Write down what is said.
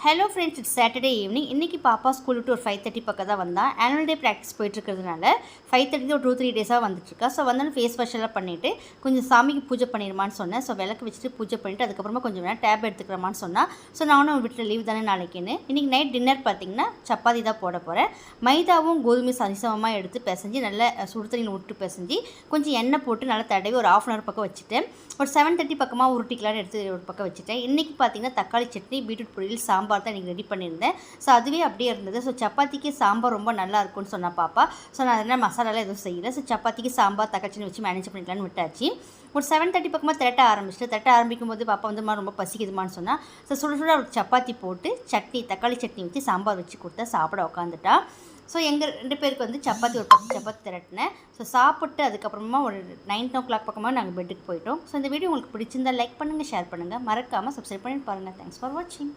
Hello friends, it's Saturday evening. இன்றைக்கி பாப்பா school விட்டு ஒரு 5:30 பக்கம் தான் வந்தான். ஆனுவல் டே ப்ராக்டிஸ் போயிட்டுருக்கிறதுனால 5:30 ஒரு 2-3 டேஸாக வந்துட்டுருக்கா. ஸோ வந்தோன்னு ஃபேஸ் வாஷ் எல்லாம் பண்ணிவிட்டு கொஞ்சம் சாமிக்கு பூஜை பண்ணிடுமான்னு சொன்னேன். ஸோ விளக்கு வச்சுட்டு பூஜை பண்ணிவிட்டு அதுக்கப்புறமா கொஞ்சம் நேரம் டேப் எடுத்துக்கிறமான்னு சொன்னால். ஸோ நானும் வீட்டில் லீவ் தானே நாளைக்குன்னு. இன்றைக்கி நைட் டின்னர் பார்த்திங்கன்னா சப்பாத்தி தான் போட போகிறேன். மைதாவும் கோதுமை சரிசமமாக எடுத்து பிசைஞ்சு நல்லா சுடு தண்ணியில் விட்டு பிசைஞ்சு கொஞ்சம் எண்ணெய் போட்டு நல்லா தடவி ஒரு 1/2 hour பக்கம் வச்சுட்டேன். ஒரு 7:30 பக்கமாக உருட்டிக்கலான்னு எடுத்து ஒரு பக்கம் வச்சுட்டேன். இன்றைக்கி பார்த்திங்கன்னா தக்காளி சட்னி, பீட்ரூட் பொரியல், சாம்பார் தான் இன்றைக்கி ரெடி பண்ணியிருந்தேன். ஸோ அதுவே அப்படியே இருந்தது. ஸோ சப்பாத்திக்கு சாம்பார் ரொம்ப நல்லா இருக்கும்னு சொன்ன பாப்பா. ஸோ நான் அதனால் மசாலாலாம் எதுவும் செய்யலை. ஸோ சப்பாத்திக்கு சாம்பார் தக்காளி வச்சு மேனேஜ் பண்ணிக்கலான்னு விட்டாச்சு. ஒரு 7:30 பக்கமாக திரட்ட ஆரம்பிக்கும் போது பாப்பா வந்து ரொம்ப பசிக்குதுமான்னு சொன்னால். ஸோ சுட ஒரு சப்பாத்தி போட்டு தக்காளி சட்னி வச்சு சாம்பார் வச்சு கொடுத்தா சாப்பிட உட்காந்துட்டா. ஸோ எங்கள் 2 பேருக்கு வந்து சப்பாத்தி ஒரு 10 சப்பாத்தி திரட்டினேன். ஸோ சாப்பிட்டு அதுக்கப்புறமா ஒரு 9 பக்கமாக நாங்கள் பெட்டுக்கு போயிட்டோம். ஸோ இந்த வீடியோ உங்களுக்கு பிடிச்சிருந்தா லைக் பண்ணுங்கள், ஷேர் பண்ணுங்கள், மறக்காமல் சப்ஸ்கிரைப் பண்ணிட்டு பாருங்கள். தேங்க்ஸ் ஃபார் வாட்சிங்.